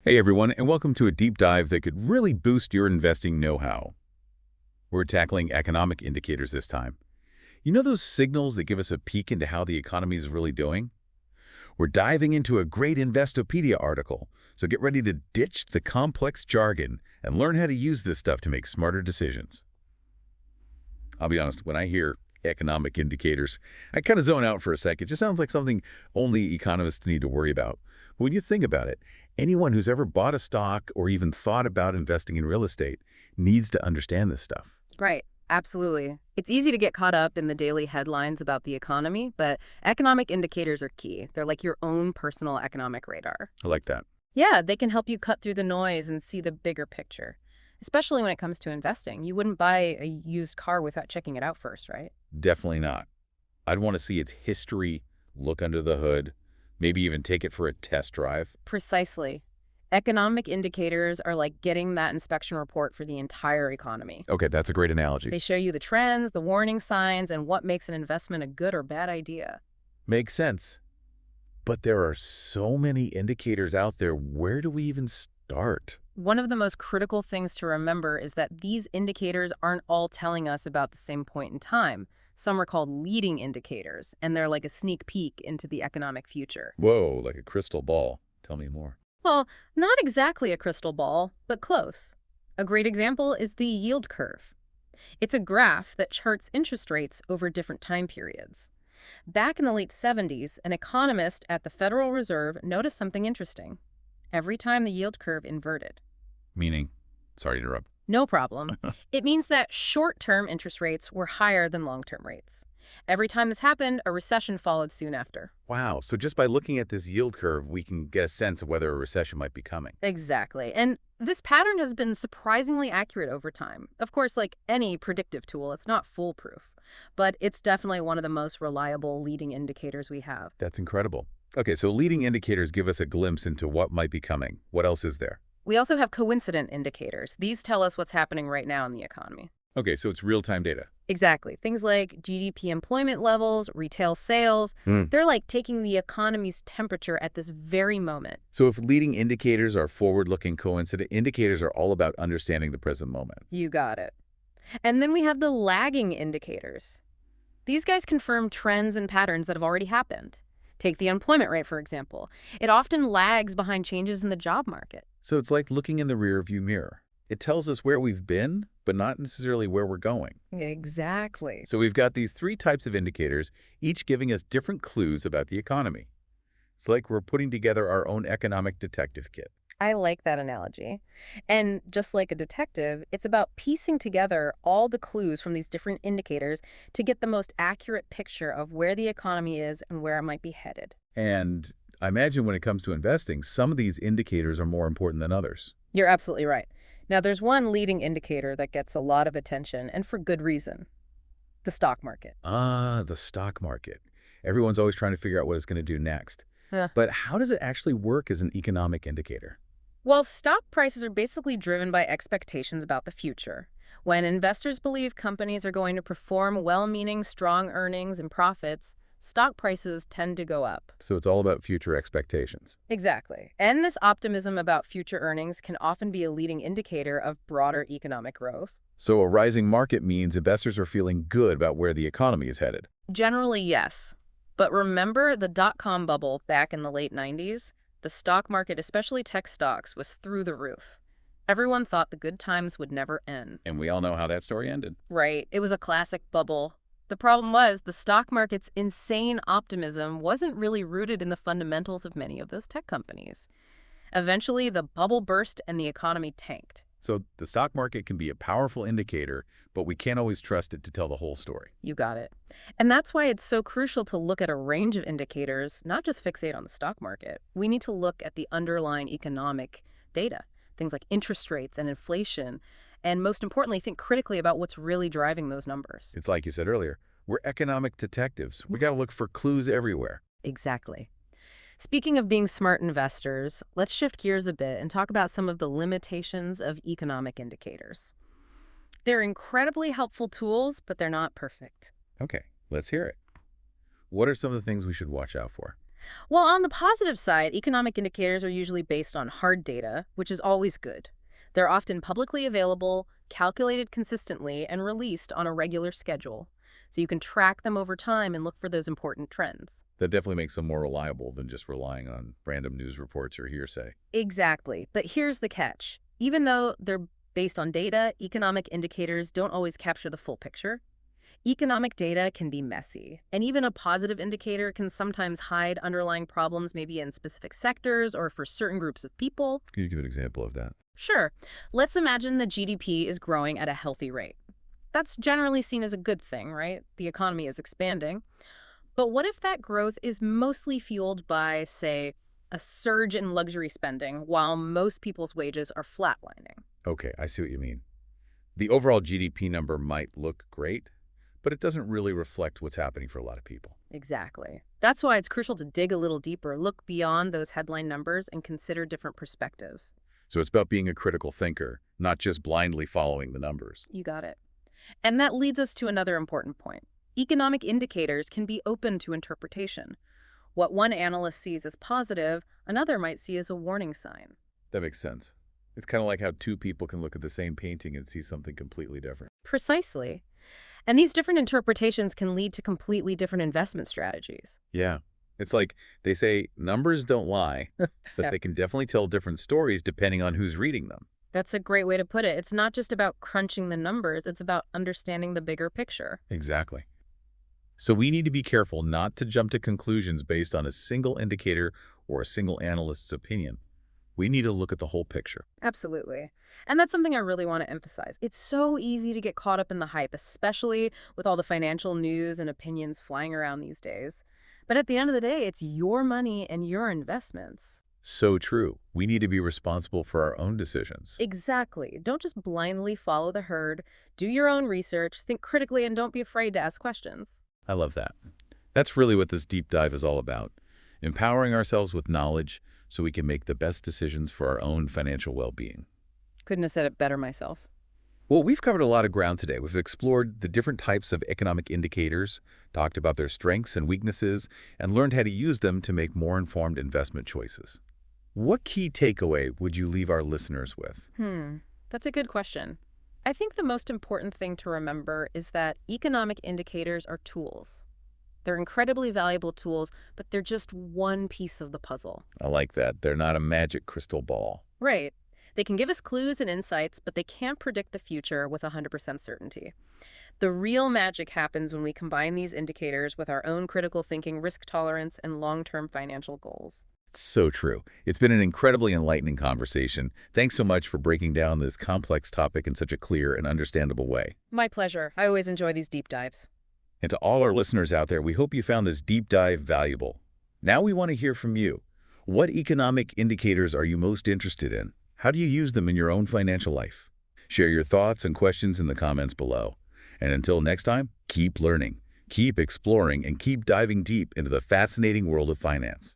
Hey everyone, and welcome to a deep dive that could really boost your investing know-how. We're tackling economic indicators this time. You know those signals that give us a peek into how the economy is really doing? We're diving into a great Investopedia article, so get ready to ditch the complex jargon and learn how to use this stuff to make smarter decisions. I'll be honest, when I hear economic indicators, I kind of zone out for a sec. It just sounds like something only economists need to worry about. But when you think about it, anyone who's ever bought a stock or even thought about investing in real estate needs to understand this stuff. Right. Absolutely. It's easy to get caught up in the daily headlines about the economy, but economic indicators are key. They're like your own personal economic radar. I like that. Yeah, they can help you cut through the noise and see the bigger picture, especially when it comes to investing. You wouldn't buy a used car without checking it out first, right? Definitely not. I'd want to see its history, look under the hood, maybe even take it for a test drive. Precisely. Economic indicators are like getting that inspection report for the entire economy. Okay, that's a great analogy. They show you the trends, the warning signs, and what makes an investment a good or bad idea. Makes sense. But there are so many indicators out there. Where do we even start? One of the most critical things to remember is that these indicators aren't all telling us about the same point in time. Some are called leading indicators, and they're like a sneak peek into the economic future. Whoa, like a crystal ball. Tell me more. Well, not exactly a crystal ball, but close. A great example is the yield curve. It's a graph that charts interest rates over different time periods. Back in the late 70s, an economist at the Federal Reserve noticed something interesting. Every time the yield curve inverted. Meaning, sorry to interrupt. No problem. It means that short-term interest rates were higher than long-term rates. Every time this happened, a recession followed soon after. Wow, so just by looking at this yield curve, we can get a sense of whether a recession might be coming. Exactly. And this pattern has been surprisingly accurate over time. Of course, like any predictive tool, it's not foolproof, but it's definitely one of the most reliable leading indicators we have. That's incredible. Okay, so leading indicators give us a glimpse into what might be coming. What else is there? We also have coincident indicators. These tell us what's happening right now in the economy. Okay, so it's real-time data. Exactly. Things like GDP employment levels, retail sales, they're like taking the economy's temperature at this very moment. So if leading indicators are forward-looking, coincident indicators are all about understanding the present moment. You got it. And then we have the lagging indicators. These guys confirm trends and patterns that have already happened. Take the unemployment rate, for example. It often lags behind changes in the job market. So it's like looking in the rearview mirror. It tells us where we've been, but not necessarily where we're going. Exactly. So we've got these three types of indicators, each giving us different clues about the economy. It's like we're putting together our own economic detective kit. I like that analogy. And just like a detective, it's about piecing together all the clues from these different indicators to get the most accurate picture of where the economy is and where it might be headed. And I imagine when it comes to investing, some of these indicators are more important than others. You're absolutely right. Now, there's one leading indicator that gets a lot of attention, and for good reason: the stock market. Ah, the stock market. Everyone's always trying to figure out what it's going to do next. Huh. But how does it actually work as an economic indicator? Well, stock prices are basically driven by expectations about the future. When investors believe companies are going to perform well-meaning, strong earnings and profits, stock prices tend to go up. So it's all about future expectations. Exactly. And this optimism about future earnings can often be a leading indicator of broader economic growth. So a rising market means investors are feeling good about where the economy is headed. Generally, yes. But remember the dot-com bubble back in the late 90s? The stock market, especially tech stocks, was through the roof. Everyone thought the good times would never end. And we all know how that story ended. Right. It was a classic bubble. The problem was the stock market's insane optimism wasn't really rooted in the fundamentals of many of those tech companies. Eventually, the bubble burst and the economy tanked. So the stock market can be a powerful indicator, but we can't always trust it to tell the whole story. You got it. And that's why it's so crucial to look at a range of indicators, not just fixate on the stock market. We need to look at the underlying economic data, things like interest rates and inflation, and most importantly, think critically about what's really driving those numbers. It's like you said earlier, we're economic detectives. We got to look for clues everywhere. Exactly. Speaking of being smart investors, let's shift gears a bit and talk about some of the limitations of economic indicators. They're incredibly helpful tools, but they're not perfect. Okay, let's hear it. What are some of the things we should watch out for? Well, on the positive side, economic indicators are usually based on hard data, which is always good. They're often publicly available, calculated consistently, and released on a regular schedule. So you can track them over time and look for those important trends. That definitely makes them more reliable than just relying on random news reports or hearsay. Exactly. But here's the catch. Even though they're based on data, economic indicators don't always capture the full picture. Economic data can be messy, and even a positive indicator can sometimes hide underlying problems, maybe in specific sectors or for certain groups of people. Can you give an example of that? Sure, let's imagine the GDP is growing at a healthy rate. That's generally seen as a good thing, right? The economy is expanding. But what if that growth is mostly fueled by, say, a surge in luxury spending while most people's wages are flatlining? Okay, I see what you mean. The overall GDP number might look great, but it doesn't really reflect what's happening for a lot of people. Exactly. That's why it's crucial to dig a little deeper, look beyond those headline numbers, and consider different perspectives. So it's about being a critical thinker, not just blindly following the numbers. You got it. And that leads us to another important point. Economic indicators can be open to interpretation. What one analyst sees as positive, another might see as a warning sign. That makes sense. It's kind of like how two people can look at the same painting and see something completely different. Precisely. And these different interpretations can lead to completely different investment strategies. Yeah. It's like they say numbers don't lie, but Yeah. they can definitely tell different stories depending on who's reading them. That's a great way to put it. It's not just about crunching the numbers, it's about understanding the bigger picture. Exactly. So we need to be careful not to jump to conclusions based on a single indicator or a single analyst's opinion. We need to look at the whole picture. Absolutely. And that's something I really want to emphasize. It's so easy to get caught up in the hype, especially with all the financial news and opinions flying around these days. But at the end of the day, it's your money and your investments. So true. We need to be responsible for our own decisions. Exactly. Don't just blindly follow the herd. Do your own research, think critically, and don't be afraid to ask questions. I love that. That's really what this deep dive is all about. Empowering ourselves with knowledge so we can make the best decisions for our own financial well-being. Couldn't have said it better myself. Well, we've covered a lot of ground today. We've explored the different types of economic indicators, talked about their strengths and weaknesses, and learned how to use them to make more informed investment choices. What key takeaway would you leave our listeners with? That's a good question. I think the most important thing to remember is that economic indicators are tools. They're incredibly valuable tools, but they're just one piece of the puzzle. I like that. They're not a magic crystal ball. Right. They can give us clues and insights, but they can't predict the future with 100% certainty. The real magic happens when we combine these indicators with our own critical thinking, risk tolerance, and long-term financial goals. It's so true. It's been an incredibly enlightening conversation. Thanks so much for breaking down this complex topic in such a clear and understandable way. My pleasure. I always enjoy these deep dives. And to all our listeners out there, we hope you found this deep dive valuable. Now we want to hear from you. What economic indicators are you most interested in? How do you use them in your own financial life? Share your thoughts and questions in the comments below. And until next time, keep learning, keep exploring, and keep diving deep into the fascinating world of finance.